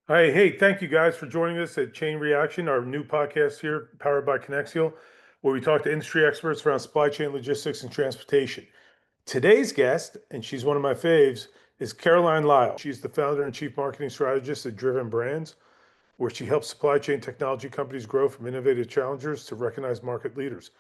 Hi, hey, thank you guys for joining us at Chain Reaction, our new podcast here, powered by Konexial, where we talk to industry experts around supply chain logistics and transportation. Today's guest, and she's one of my faves, is Caroline Lyle. She's the founder and chief marketing strategist at Driven Brands, where she helps supply chain technology companies grow from innovative challengers to recognized market leaders.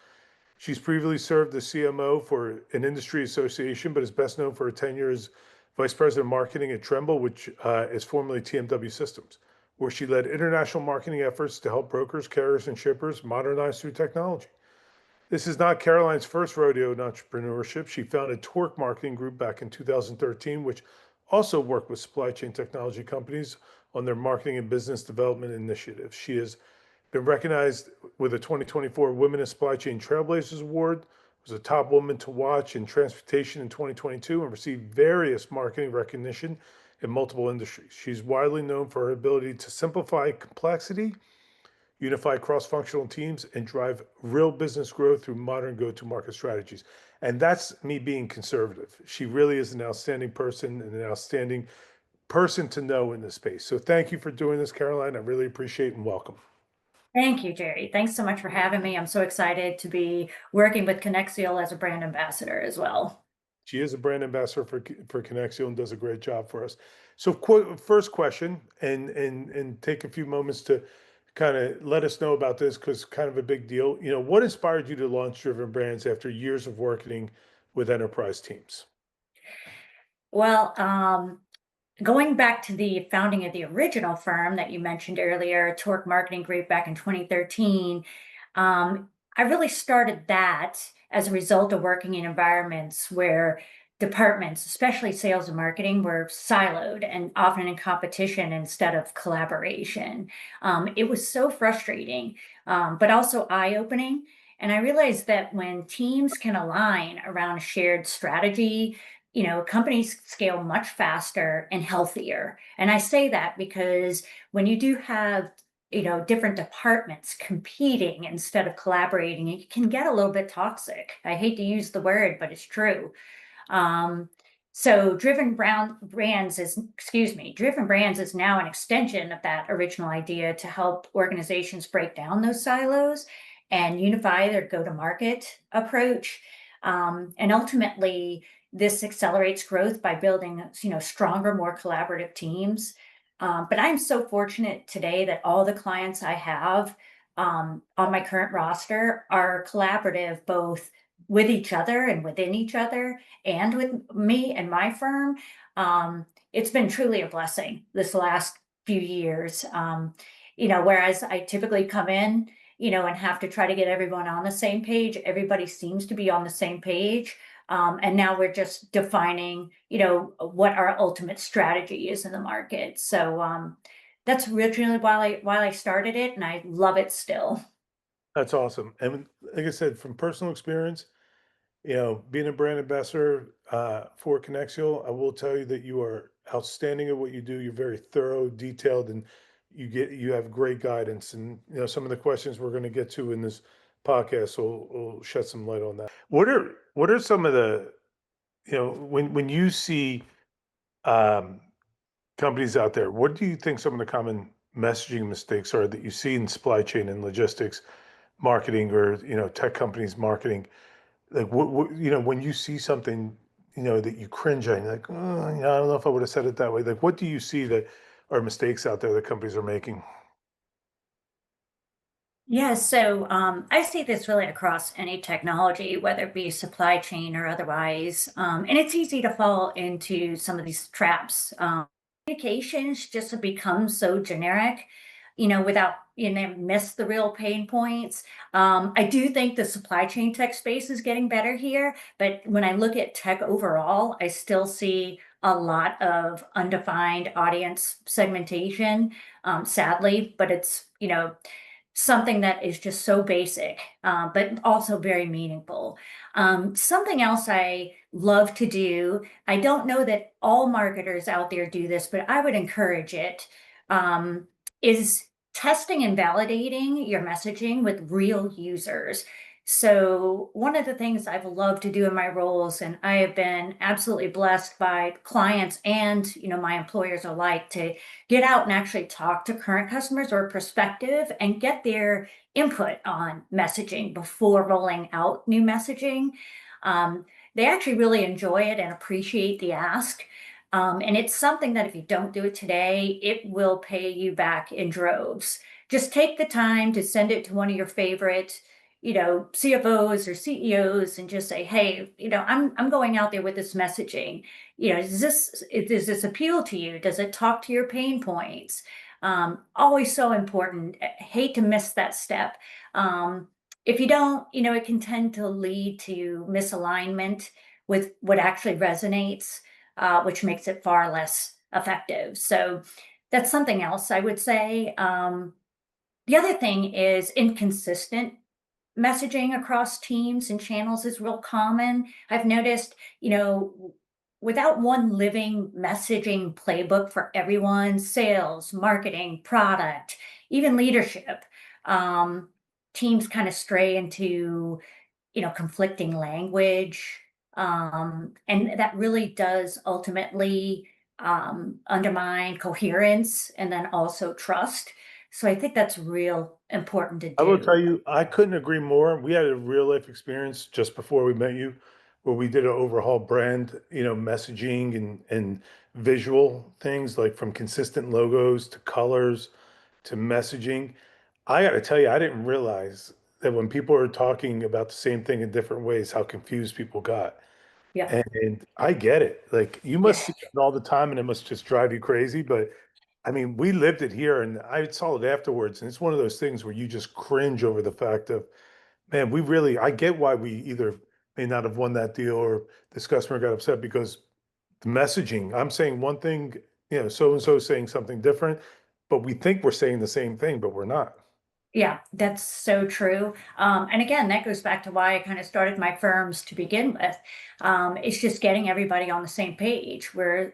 She's previously served as CMO for an industry association, but is best known for her tenure as Vice President of Marketing at Tremble, which is formerly TMW Systems, where she led international marketing efforts to help brokers, carriers, and shippers modernize through technology. This is not Caroline's first rodeo in entrepreneurship. She founded Torque Marketing Group back in 2013, which also worked with supply chain technology companies on their marketing and business development initiatives. She has been recognized with a 2024 Women in Supply Chain Trailblazers Award, was a top woman to watch in transportation in 2022, and received various marketing recognition in multiple industries. She's widely known for her ability to simplify complexity, unify cross-functional teams, and drive real business growth through modern go-to-market strategies. And that's me being conservative. She really is an outstanding person and an outstanding person to know in this space. So thank you for doing this, Caroline. I really appreciate and welcome. Thank you, Jerry. Thanks so much for having me. I'm so excited to be working with Konexial as a brand ambassador as well. She is a brand ambassador for Konexial and does a great job for us. So, first question, and take a few moments to kind of let us know about this because kind of a big deal. What inspired you to launch Driven Brands after years of working with enterprise teams? Well, going back to the founding of the original firm that you mentioned earlier, Torque Marketing Group back in 2013, I really started that as a result of working in environments where departments, especially sales and marketing, were siloed and often in competition instead of collaboration. It was so frustrating, but also eye-opening. And I realized that when teams can align around a shared strategy, companies scale much faster and healthier. And I say that because when you do have, different departments competing instead of collaborating, it can get a little bit toxic. I hate to use the word, but it's true. Um, so Driven Brands is now an extension of that original idea to help organizations break down those silos and unify their go-to-market approach. And ultimately, this accelerates growth by building, stronger, more collaborative teams. But I'm so fortunate today that all the clients I have on my current roster are collaborative, both with each other and within each other, and with me and my firm. It's been truly a blessing this last few years. Whereas I typically come in, and have to try to get everyone on the same page, everybody seems to be on the same page. And now we're just defining, what our ultimate strategy is in the market. So that's originally why I started it, and I love it still. That's awesome. And like I said, from personal experience, being a brand ambassador for Conexial, I will tell you that you are outstanding at what you do. You're very thorough, detailed, and you have great guidance. And some of the questions we're going to get to in this podcast will shed some light on that. What are some of the when you see um, companies out there, what do you think some of the common messaging mistakes are that you see in supply chain and logistics marketing or tech companies marketing? Like when you see something, that you cringe at, and you're like, oh, I don't know if I would have said it that way. Like, what do you see that are mistakes out there that companies are making? Yeah, so I see this really across any technology, whether it be supply chain or otherwise. And it's easy to fall into some of these traps. Communications just have become so generic, without, miss the real pain points. I do think the supply chain tech space is getting better here, but when I look at tech overall, I still see a lot of undefined audience segmentation, sadly, but it's, something that is just so basic, but also very meaningful. Something else I love to do, I don't know that all marketers out there do this, but I would encourage it, is testing and validating your messaging with real users. So one of the things I've loved to do in my roles, and I have been absolutely blessed by clients and my employers alike, to get out and actually talk to current customers or prospective and get their input on messaging before rolling out new messaging. Um, they actually really enjoy it and appreciate the ask. And it's something that if you don't do it today, it will pay you back in droves. Just take the time to send it to one of your favorite CFOs or CEOs and just say, hey, I'm going out there with this messaging. Does this appeal to you? Does it talk to your pain points? Always so important. Hate to miss that step. If you don't, it can tend to lead to misalignment with what actually resonates, which makes it far less effective. So that's something else I would say. The other thing is inconsistent messaging across teams and channels is real common. I've noticed, without one living messaging playbook for everyone, sales, marketing, product, even leadership, um, teams kind of stray into, conflicting language. And that really does ultimately undermine coherence and then also trust. So I think that's real important to I will tell do. you, I couldn't agree more. We had a real life experience just before we met you, where we did an overhaul brand, messaging and visual things like from consistent logos to colors to messaging. I got to tell you, I didn't realize that when people are talking about the same thing in different ways, how confused people got. Yeah. And I get it. Like you must Yeah. see it all the time and it must just drive you crazy. But I mean, we lived it here and I saw it afterwards. And it's one of those things where you just cringe over the fact of, man, I get why we either may not have won that deal or this customer got upset because the messaging, I'm saying one thing, so and so saying something different, but we think we're saying the same thing, but we're not. Yeah, that's so true. And again, that goes back to why I kind of started my firms to begin with. It's just getting everybody on the same page. We're,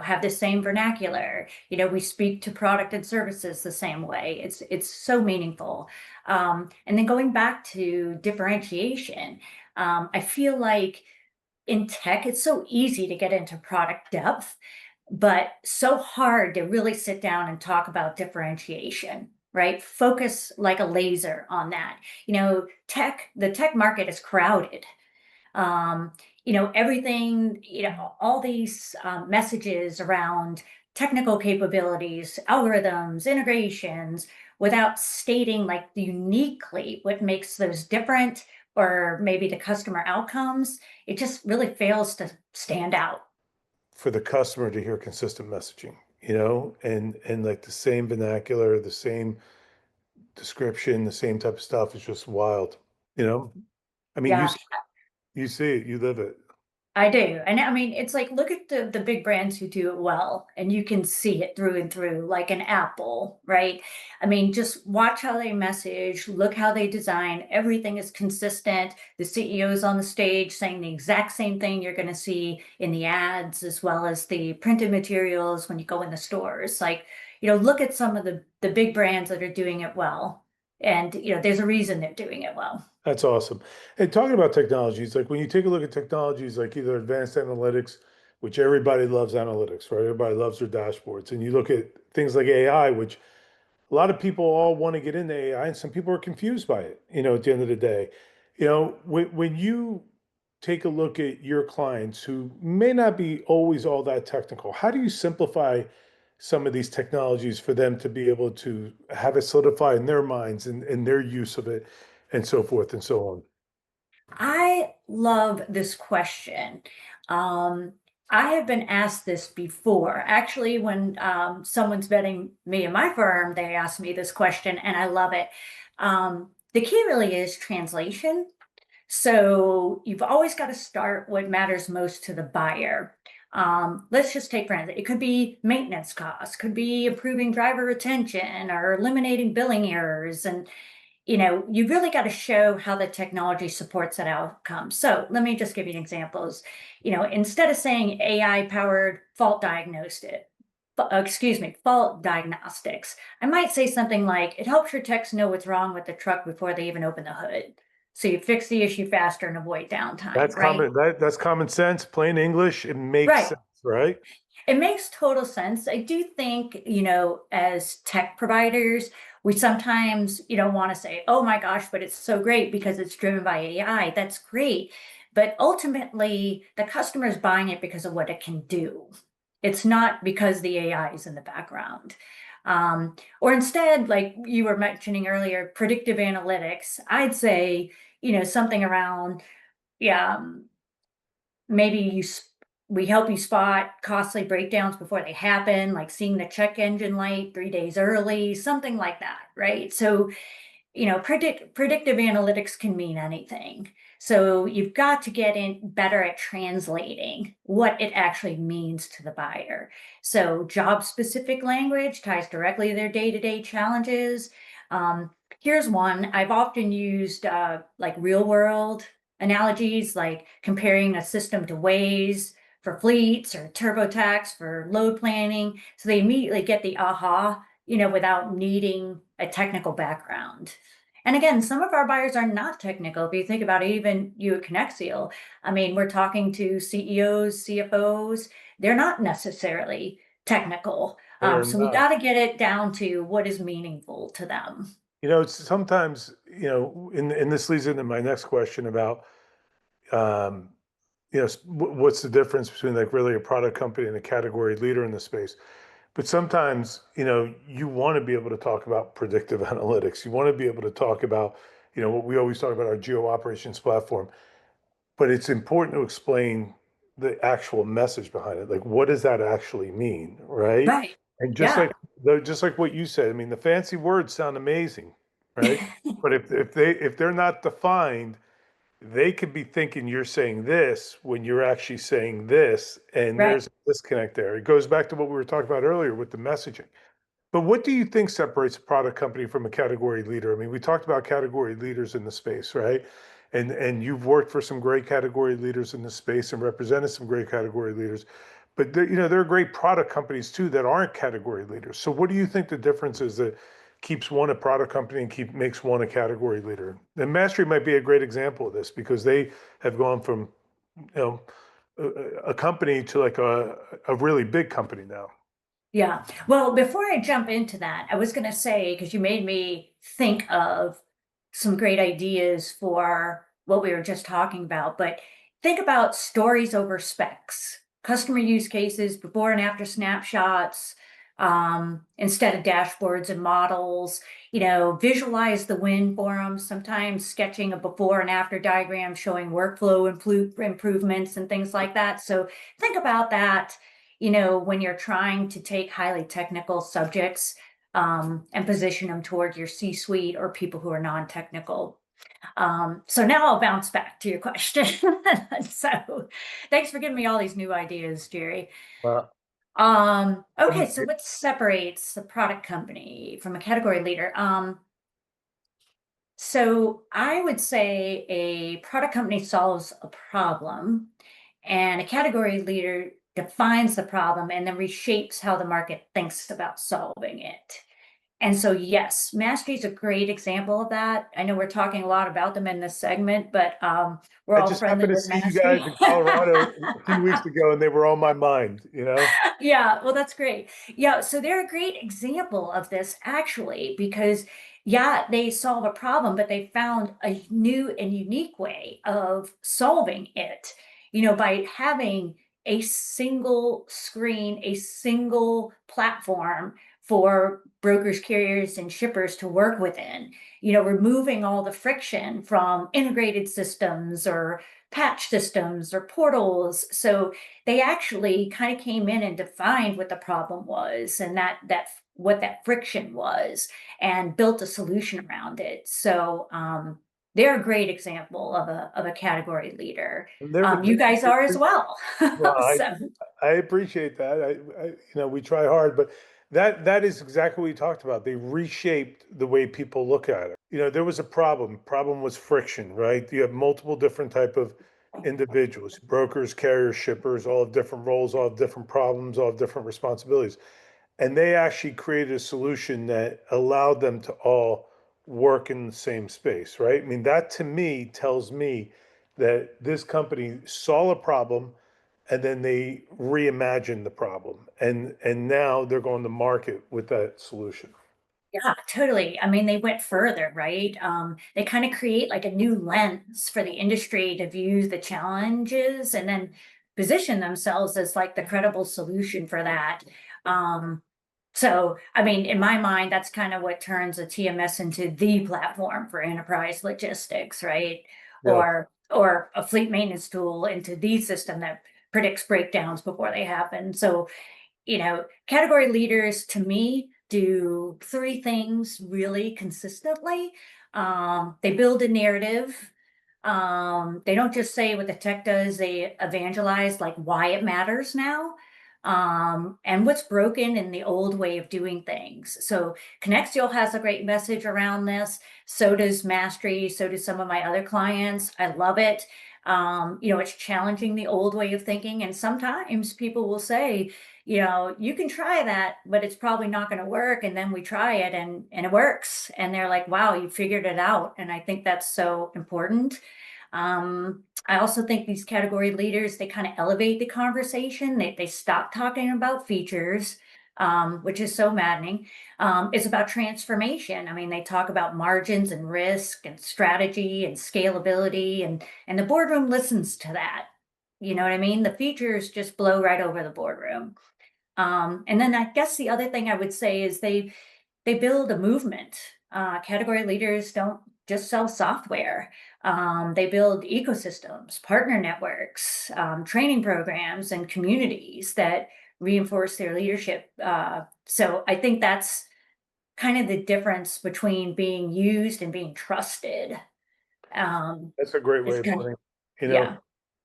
have the same vernacular. We speak to product and services the same way. It's so meaningful. And then going back to differentiation, I feel like in tech, it's so easy to get into product depth, but so hard to really sit down and talk about differentiation, right? Focus like a laser on that. The tech market is crowded. Everything, all these messages around technical capabilities, algorithms, integrations, without stating like uniquely what makes those different or maybe the customer outcomes, it just really fails to stand out. For the customer to hear consistent messaging, and like the same vernacular, the same description, the same type of stuff is just wild, you know? I mean, Yeah. you see it, you live it. I do. And I mean, it's like look at the big brands who do it well, and you can see it through and through, like an Apple, right? I mean, just watch how they message, look how they design. Everything is consistent. The CEO's on the stage saying the exact same thing you're going to see in the ads as well as the printed materials when you go in the stores. Like, look at some of the big brands that are doing it well. And there's a reason they're doing it well. That's awesome. And talking about technologies, like when you take a look at technologies like either advanced analytics, which everybody loves analytics, right? Everybody loves their dashboards. And you look at things like AI, which a lot of people all want to get into AI, and some people are confused by it, at the end of the day. When you take a look at your clients who may not be always all that technical, how do you simplify some of these technologies for them to be able to have it solidify in their minds and their use of it and so forth and so on? I love this question. Um, I have been asked this before. Actually, when someone's vetting me and my firm, they ask me this question, and I love it. The key really is translation. So you've always got to start what matters most to the buyer. Let's just take for instance, it could be maintenance costs, could be improving driver retention or eliminating billing errors. And you really got to show how the technology supports that outcome. So let me just give you examples. Instead of saying AI powered fault diagnostics, I might say something like, it helps your techs know what's wrong with the truck before they even open the hood. So you fix the issue faster and avoid downtime, That's right? common. That's common sense, plain English. It makes Right. sense, right? It makes total sense. I do think, as tech providers, we sometimes, want to say, oh my gosh, but it's so great because it's driven by AI. That's great. But ultimately, the customer is buying it because of what it can do. It's not because the AI is in the background. Or instead, like you were mentioning earlier, predictive analytics, I'd say, something around, yeah, maybe we help you spot costly breakdowns before they happen, like seeing the check engine light 3 days early, something like that, right? So predictive analytics can mean anything. So you've got to get in better at translating what it actually means to the buyer. So job specific language ties directly to their day-to-day challenges. Um, Here's one I've often used, like real world analogies, like comparing a system to Waze for fleets or TurboTax for load planning. So they immediately get the aha, without needing a technical background. And again, some of our buyers are not technical. If you think about it, even you at Conexial, I mean, we're talking to CEOs, CFOs, they're not necessarily technical. They are So we not. got to get it down to what is meaningful to them. It's sometimes, and this leads into my next question about, um, what's the difference between like really a product company and a category leader in the space? But sometimes, you want to be able to talk about predictive analytics. You want to be able to talk about, what we always talk about our geo operations platform. But it's important to explain the actual message behind it. Like, what does that actually mean, right? Right. And Yeah. just like what you said, I mean, the fancy words sound amazing, right? But if they're not defined, they could be thinking you're saying this when you're actually saying this, and Right. there's a disconnect there. It goes back to what we were talking about earlier with the messaging. But what do you think separates a product company from a category leader? I mean, we talked about category leaders in the space, right? And you've worked for some great category leaders in the space and represented some great category leaders. But there are great product companies too that aren't category leaders. So what do you think the difference is that keeps one a product company and makes one a category leader? And Mastery might be a great example of this because they have gone from you know a company to like a really big company now. Yeah. Well, before I jump into that, I was going to say, because you made me think of some great ideas for what we were just talking about, but think about stories over specs, customer use cases, before and after snapshots, instead of dashboards and models, visualize the win for them, sometimes sketching a before and after diagram showing workflow improvements and things like that. So think about that, when you're trying to take highly technical subjects, and position them toward your C-suite or people who are non-technical. So now I'll bounce back to your question. So thanks for giving me all these new ideas, Jerry. Uh, Okay, so what separates a product company from a category leader? So I would say a product company solves a problem, and a category leader defines the problem and then reshapes how the market thinks about solving it. And so, yes, Mastery is a great example of that. I know we're talking a lot about them in this segment, but we're I all just friendly happened to with see you guys Mastery. in Colorado a few weeks ago, and they were on my mind. Yeah, well, that's great. Yeah, so they're a great example of this actually, because yeah, they solve a problem, but they found a new and unique way of solving it, by having a single screen, a single platform for brokers, carriers, and shippers to work within, removing all the friction from integrated systems or patch systems or portals. So they actually kind of came in and defined what the problem was and that what that friction was and built a solution around it. So they're a great example of a category leader. And they're, You guys are as they- well. well, So I appreciate that. We try hard, but that is exactly what we talked about. They reshaped the way people look at it. There was a problem. Problem was friction, right? You have multiple different type of individuals, brokers, carriers, shippers, all have different roles, all have different problems, all have different responsibilities. And they actually created a solution that allowed them to all work in the same space, right? I mean, that to me tells me that this company saw a problem and then they reimagined the problem and now they're going to market with that solution. Yeah, totally. I mean, they went further, right? They kind of create like a new lens for the industry to view the challenges and then position themselves as like the credible solution for that. Um, so, I mean, in my mind, that's kind of what turns a TMS into the platform for enterprise logistics, right? Yeah, Or a fleet maintenance tool into the system that predicts breakdowns before they happen. So, category leaders to me do three things really consistently. They build a narrative. They don't just say what the tech does, they evangelize like why it matters now. And what's broken in the old way of doing things. So Konexial has a great message around this. So does Mastery. So do some of my other clients. I love it. It's challenging the old way of thinking. And sometimes people will say, you can try that, but it's probably not going to work. And then we try it and it works. And they're like, wow, you figured it out. And I think that's so important. I also think these category leaders, they kind of elevate the conversation. They stop talking about features, which is so maddening. It's about transformation. I mean, they talk about margins and risk and strategy and scalability, and the boardroom listens to that. You know what I mean? The features just blow right over the boardroom. And then I guess the other thing I would say is they build a movement. Category leaders don't just sell software. They build ecosystems, partner networks, training programs, and communities that reinforce their leadership. So I think that's kind of the difference between being used and being trusted. that's a great way It's of kind of, putting it. You know, yeah,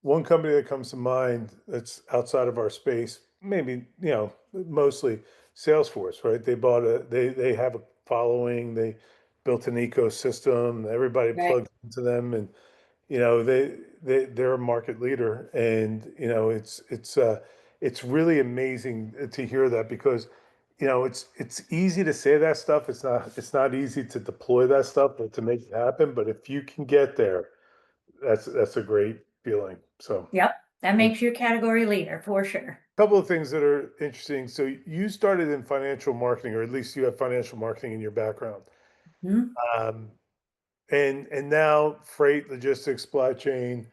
one company that comes to mind that's outside of our space, maybe, mostly Salesforce, right? They have a following, they built an ecosystem, everybody right. plugs into them and they're a market leader and it's really amazing to hear that because it's easy to say that stuff. It's not easy to deploy that stuff or to make it happen, but if you can get there, that's a great feeling. So, Yep. That a makes you a category leader for sure. couple of things that are interesting. So you started in financial marketing, or at least you have financial marketing in your background. Mhm. Um, and now freight, logistics, supply chain,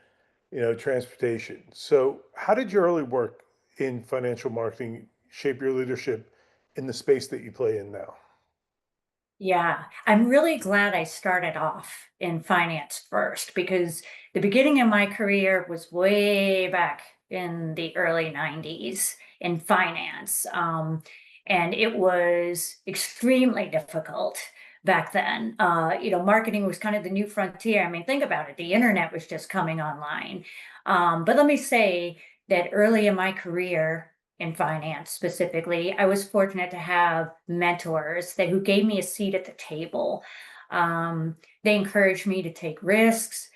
transportation. So how did your early work in financial marketing shape your leadership in the space that you play in now? Yeah, I'm really glad I started off in finance first because the beginning of my career was way back in the early 90s in finance. And it was extremely difficult back then. Marketing was kind of the new frontier. I mean, think about it. The internet was just coming online. But let me say that early in my career, in finance specifically, I was fortunate to have mentors who gave me a seat at the table. They encouraged me to take risks,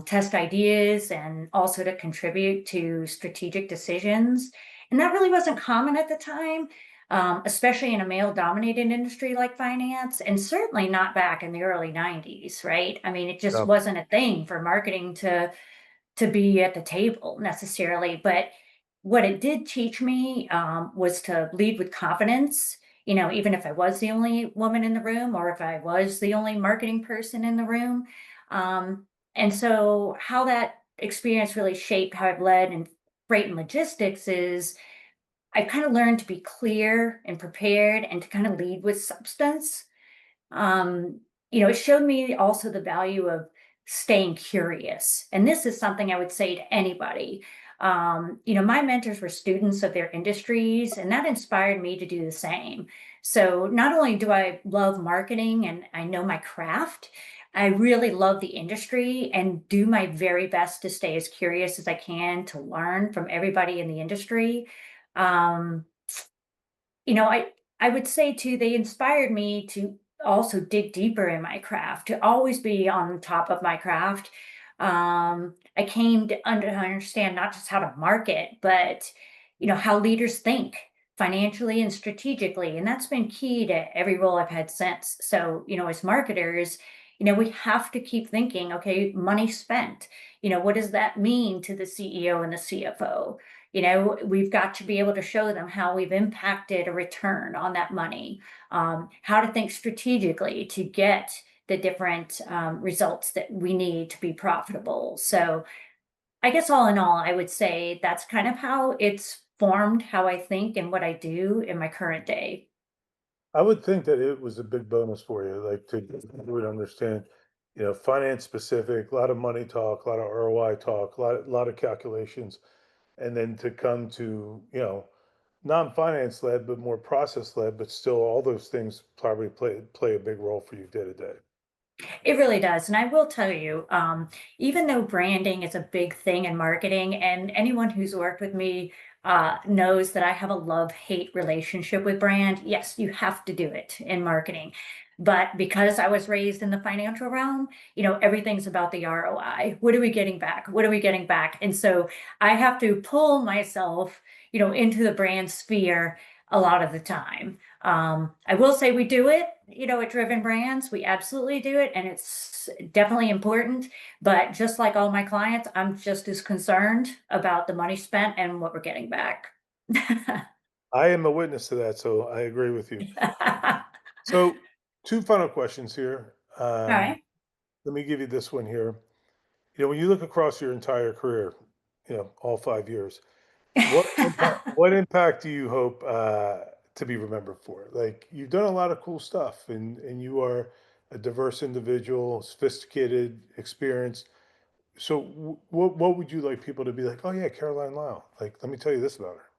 test ideas, and also to contribute to strategic decisions. And that really wasn't common at the time, especially in a male dominated industry like finance, and certainly not back in the early 90s, right? I mean, it just No. wasn't a thing for marketing to be at the table necessarily. But what it did teach me was to lead with confidence. Even if I was the only woman in the room or if I was the only marketing person in the room. Um, and so, how that experience really shaped how I've led in freight and logistics is I kind of learned to be clear and prepared and to kind of lead with substance. It showed me also the value of staying curious. And this is something I would say to anybody. My mentors were students of their industries, and that inspired me to do the same. So not only do I love marketing and I know my craft, I really love the industry and do my very best to stay as curious as I can to learn from everybody in the industry. Um, I would say too, they inspired me to also dig deeper in my craft, to always be on top of my craft. I came to understand not just how to market, but how leaders think. financially and strategically. And that's been key to every role I've had since. So, as marketers, we have to keep thinking, okay, money spent, what does that mean to the CEO and the CFO? We've got to be able to show them how we've impacted a return on that money, how to think strategically to get the different results that we need to be profitable. So, I guess all in all, I would say that's kind of how it's formed how I think and what I do in my current day. I would think that it was a big bonus for you, like to you would understand, finance specific, a lot of money talk, a lot of ROI talk, a lot of calculations, and then to come to, non-finance led, but more process led, but still all those things probably play a big role for you day to day. It really does. And I will tell you, even though branding is a big thing in marketing, and anyone who's worked with me knows that I have a love-hate relationship with brand. Yes, you have to do it in marketing. But because I was raised in the financial realm, everything's about the ROI. What are we getting back? What are we getting back? And so I have to pull myself, into the brand sphere a lot of the time. I will say we do it, at Driven Brands. We absolutely do it, and it's definitely important. But just like all my clients, I'm just as concerned about the money spent and what we're getting back. I am a witness to that, so I agree with you. So, two final questions here. All right. Let me give you this one here. When you look across your entire career, all 5 years, what impact do you hope to be remembered for? Like you've done a lot of cool stuff, and you are a diverse individual, sophisticated, experienced. So, what would you like people to be like? Oh yeah, Caroline Lyle. Like, let me tell you this about her.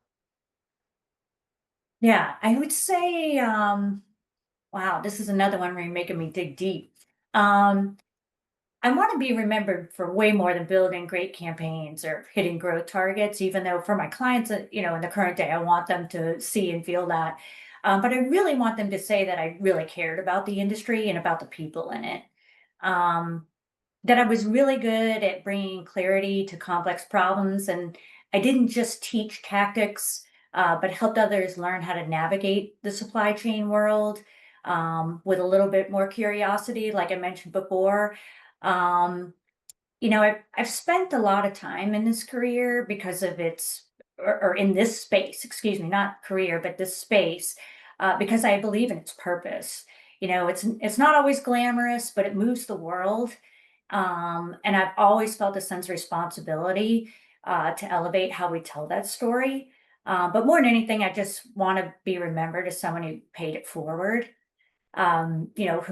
Yeah, I would say, wow, this is another one where you're making me dig deep. Um, I want to be remembered for way more than building great campaigns or hitting growth targets, even though for my clients, in the current day, I want them to see and feel that. But I really want them to say that I really cared about the industry and about the people in it. Um, that I was really good at bringing clarity to complex problems. And I didn't just teach tactics, but helped others learn how to navigate the supply chain world with a little bit more curiosity, like I mentioned before. Um, I've spent a lot of time in this career because of or in this space, excuse me, not career, but this space, because I believe in its purpose. It's not always glamorous, but it moves the world. And I've always felt a sense of responsibility to elevate how we tell that story. But more than anything, I just want to be remembered as someone who paid it forward, who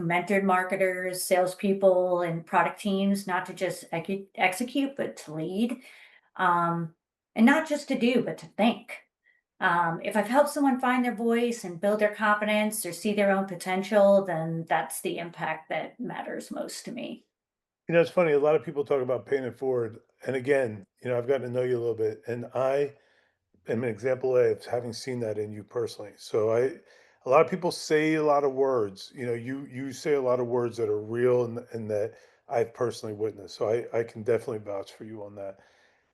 mentored marketers, salespeople, and product teams, not to just execute, but to lead. Um, and not just to do, but to think. If I've helped someone find their voice and build their confidence or see their own potential, then that's the impact that matters most to me. It's funny. A lot of people talk about paying it forward, and again, I've gotten to know you a little bit, and I am an example of having seen that in you personally. So a lot of people say a lot of words. You say a lot of words that are real and that I've personally witnessed. So I can definitely vouch for you on that.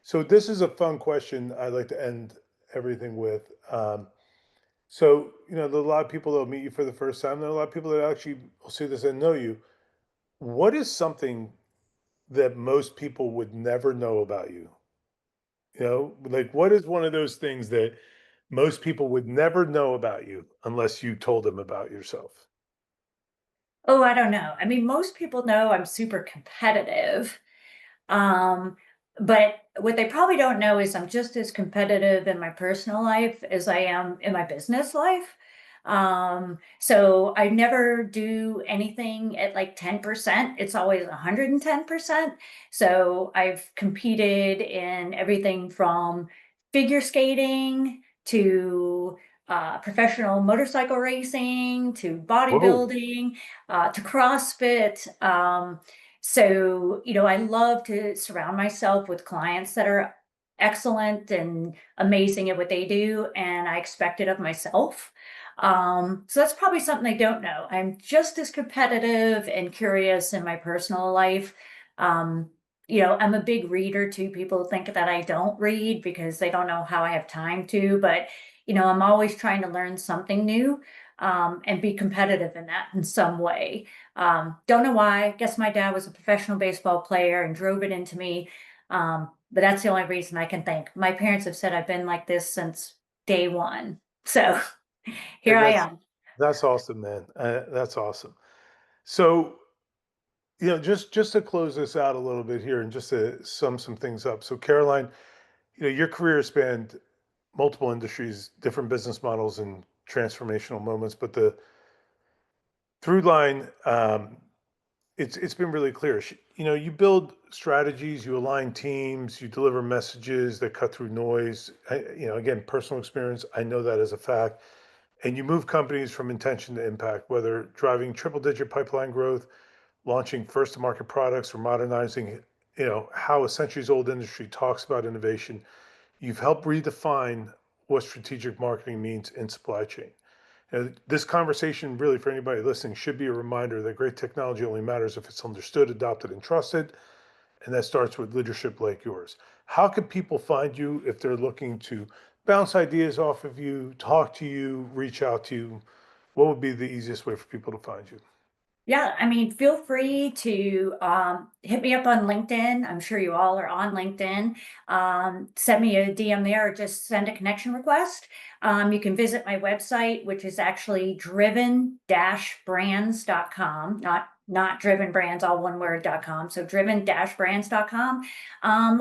So this is a fun question I'd like to end everything with. So there are a lot of people that'll meet you for the first time. There are a lot of people that actually will see this and know you. What is something that most people would never know about you? Like what is one of those things that most people would never know about you unless you told them about yourself? Oh, I don't know. I mean, most people know I'm super competitive. Um, but what they probably don't know is I'm just as competitive in my personal life as I am in my business life. So I never do anything at like 10%. It's always 110%. So I've competed in everything from figure skating to professional motorcycle racing to Whoa. bodybuilding to CrossFit. So, I love to surround myself with clients that are excellent and amazing at what they do, and I expect it of myself. So that's probably something they don't know. I'm just as competitive and curious in my personal life. Um, I'm a big reader too. People think that I don't read because they don't know how I have time to, but I'm always trying to learn something new, and be competitive in that in some way. Don't know why. I guess my dad was a professional baseball player and drove it into me. But that's the only reason I can think. My parents have said I've been like this since day one. So Yeah, here I am. that's awesome, man. That's awesome. So, just to close this out a little bit here, and just to sum some things up. So, Caroline, your career spanned multiple industries, different business models, and transformational moments. But the through line, it's been really clear. You build strategies, you align teams, you deliver messages that cut through noise. Again, personal experience. I know that as a fact. And you move companies from intention to impact, whether driving triple-digit pipeline growth, launching first-to-market products, or modernizing, how a centuries-old industry talks about innovation. You've helped redefine what strategic marketing means in supply chain. And this conversation, really, for anybody listening, should be a reminder that great technology only matters if it's understood, adopted, and trusted. And that starts with leadership like yours. How can people find you if they're looking to bounce ideas off of you, talk to you, reach out to you? What would be the easiest way for people to find you? Yeah, I mean, feel free to hit me up on LinkedIn. I'm sure you all are on LinkedIn. Send me a DM there or just send a connection request. You can visit my website, which is actually driven-brands.com, not driven brands, all one word.com. So driven-brands.com.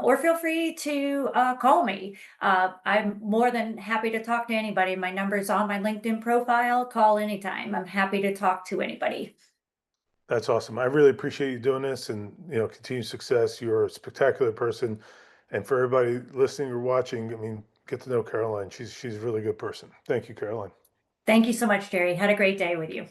Or feel free to call me. I'm more than happy to talk to anybody. My number is on my LinkedIn profile. Call anytime. I'm happy to talk to anybody. That's awesome. I really appreciate you doing this, and continued success. You're a spectacular person. And for everybody listening or watching, I mean, get to know Caroline. She's a really good person. Thank you, Caroline. Thank you so much, Jerry. Had a great day with you.